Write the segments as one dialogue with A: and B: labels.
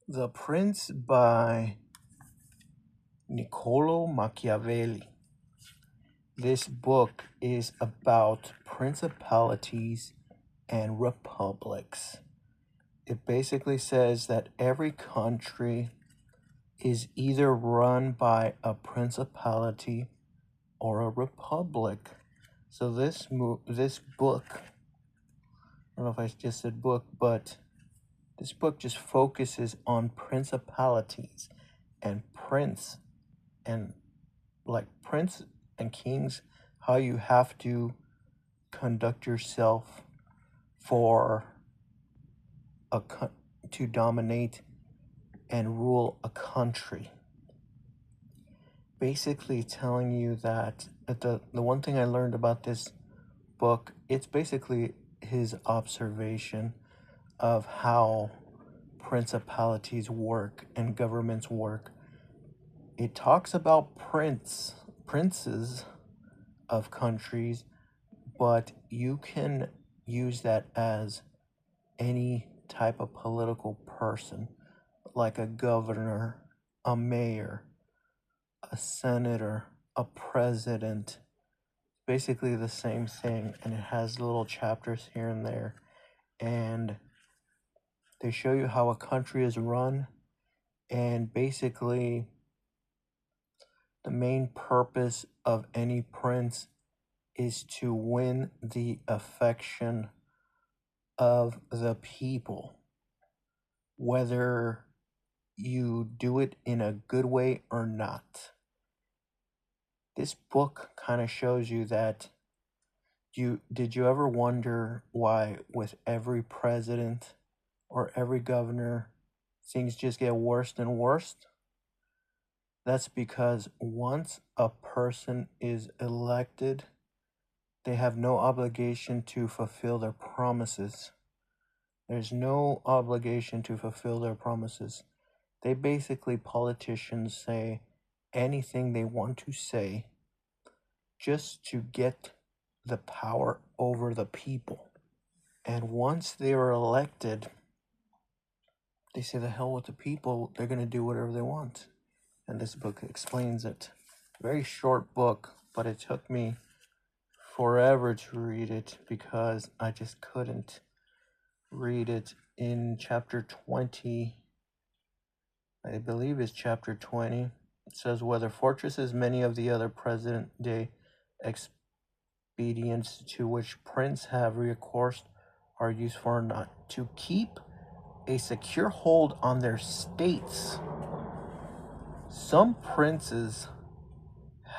A: The Prince by Niccolo Machiavelli. This book is about principalities and republics. It basically says that every country is either run by a principality or a republic. So this book, I don't know if I just said book, but this book just focuses on principalities and and prince and kings, how you have to conduct yourself for a to dominate and rule a country. Basically telling you that the one thing I learned about this book, it's basically his observation of how principalities work and governments work. It talks about princes of countries, but you can use that as any type of political person, like a governor, a mayor, a senator, a president. Basically the same thing, and it has little chapters here and there, and they show you how a country is run, and basically the main purpose of any prince is to win the affection of the people, whether you do it in a good way or not. This book kind of shows you that did you ever wonder why with every president or every governor things just get worse and worse? That's because once a person is elected, they have no obligation to fulfill their promises. There's no obligation to fulfill their promises. They basically, politicians say anything they want to say just to get the power over the people. And once they are elected, they say the hell with the people, they're going to do whatever they want. And this book explains it. Very short book, but it took me forever to read it because I just couldn't read it. In chapter 20, I believe it's chapter 20, it says whether fortresses, many of the other present day expedients to which princes have recourse are useful or not, to keep a secure hold on their states. Some princes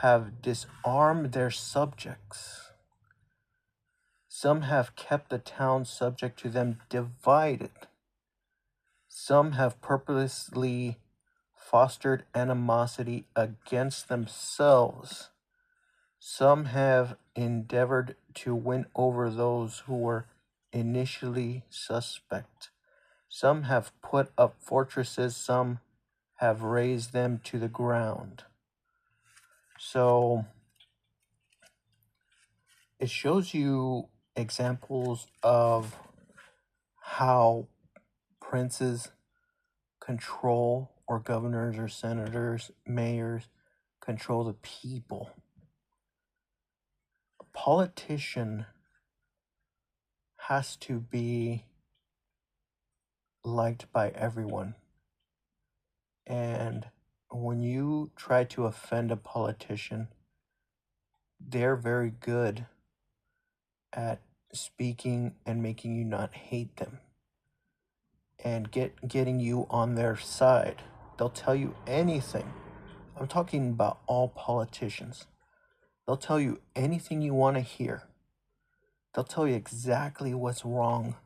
A: have disarmed their subjects. Some have kept the town subject to them divided. Some have purposely fostered animosity against themselves. Some have endeavored to win over those who were initially suspect. Some have put up fortresses, some have razed them to the ground. So it shows you examples of how princes control, or governors or senators, mayors, control the people. A politician has to be liked by everyone. And when you try to offend a politician, they're very good at speaking and making you not hate them and getting you on their side. They'll tell you anything. I'm talking about all politicians. They'll tell you anything you want to hear. They'll tell you exactly what's wrong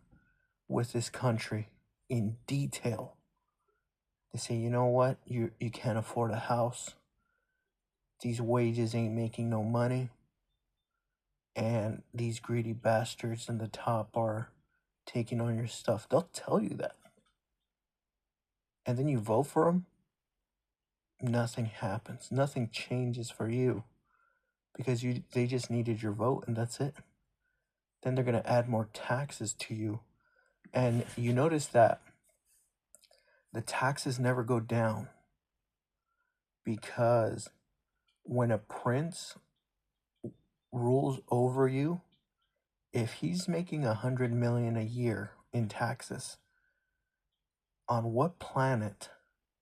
A: with this country in detail. They say, you know what? You can't afford a house. These wages ain't making no money. And these greedy bastards in the top are taking on your stuff. They'll tell you that. And then you vote for them. Nothing happens. Nothing changes for you because they just needed your vote and that's it. Then they're going to add more taxes to you. And you notice that the taxes never go down, because when a prince rules over you, if he's making 100 million a year in taxes, on what planet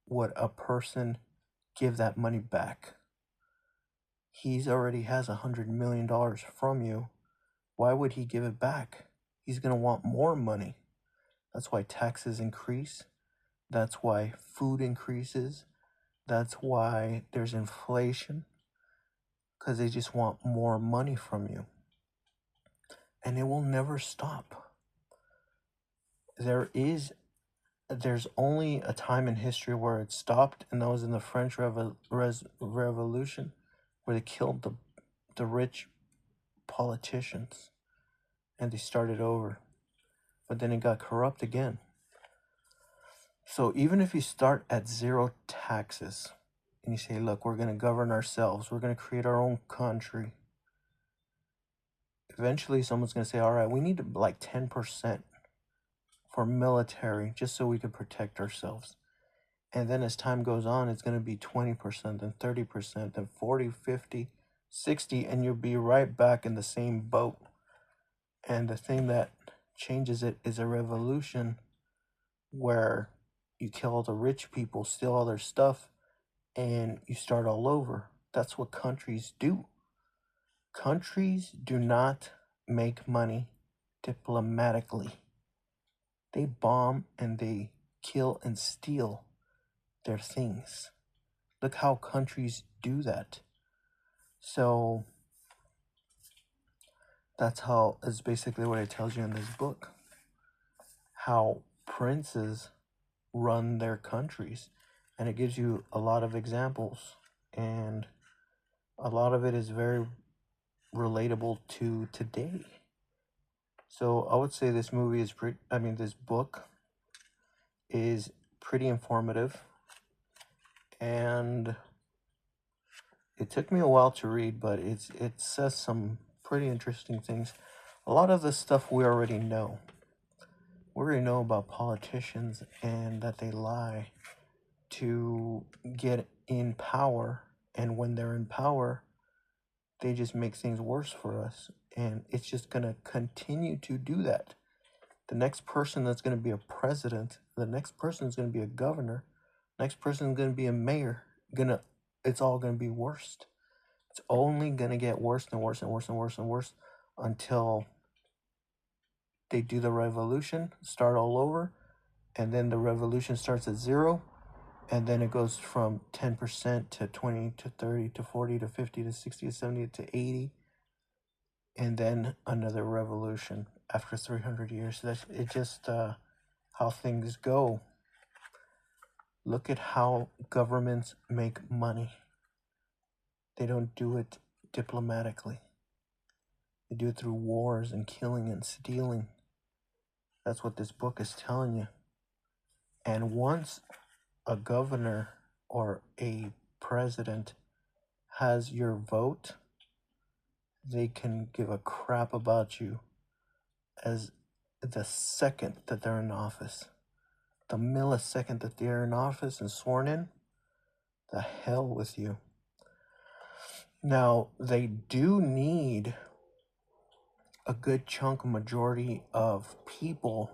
A: would a person give that money back? He's already has $100 million from you. Why would he give it back? He's going to want more money. That's why taxes increase. That's why food increases. That's why there's inflation, because they just want more money from you. And it will never stop. There's only a time in history where it stopped, and that was in the French Revolution, where they killed the rich politicians, and they started over. But then it got corrupt again. So even if you start at zero taxes, and you say, look, we're going to govern ourselves, we're going to create our own country, eventually someone's going to say, all right, we need like 10% for military, just so we can protect ourselves. And then as time goes on, it's going to be 20%, then 30%, then 40, 50, 60, and you'll be right back in the same boat. And the thing that changes it is a revolution where you kill all the rich people, steal all their stuff, and you start all over. That's what countries do. Countries do not make money diplomatically. They bomb and they kill and steal their things. Look how countries do that. So is basically what it tells you in this book. How princes run their countries. And it gives you a lot of examples. And a lot of it is very relatable to today. So I would say this book is pretty informative. And it took me a while to read, but it says some pretty interesting things. A lot of the stuff we already know. We already know about politicians and that they lie to get in power. And when they're in power, they just make things worse for us. And it's just going to continue to do that. The next person that's going to be a president, the next person is going to be a governor, next person is going to be a mayor. It's all going to be worse. It's only going to get worse and worse and worse and worse and worse until they do the revolution, start all over, and then the revolution starts at zero, and then it goes from 10% to 20 to 30 to 40 to 50 to 60 to 70 to 80, and then another revolution after 300 years. That's it. Just how things go. Look at how governments make money. They don't do it diplomatically. They do it through wars and killing and stealing. That's what this book is telling you. And once a governor or a president has your vote, they can give a crap about you as the second that they're in office. The millisecond that they're in office and sworn in, the hell with you. Now, they do need a good chunk majority of people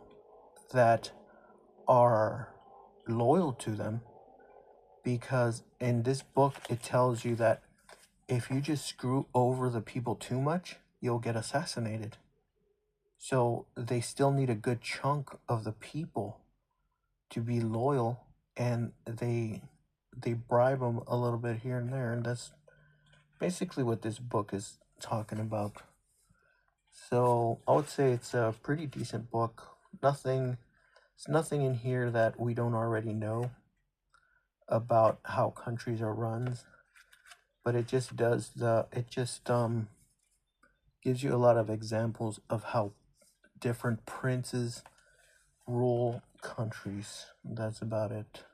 A: that are loyal to them, because in this book it tells you that if you just screw over the people too much, you'll get assassinated. So they still need a good chunk of the people to be loyal, and they bribe them a little bit here and there, and that's basically what this book is talking about. So I would say it's a pretty decent book. There's nothing in here that we don't already know about how countries are run, but it just gives you a lot of examples of how different princes rule countries. That's about it.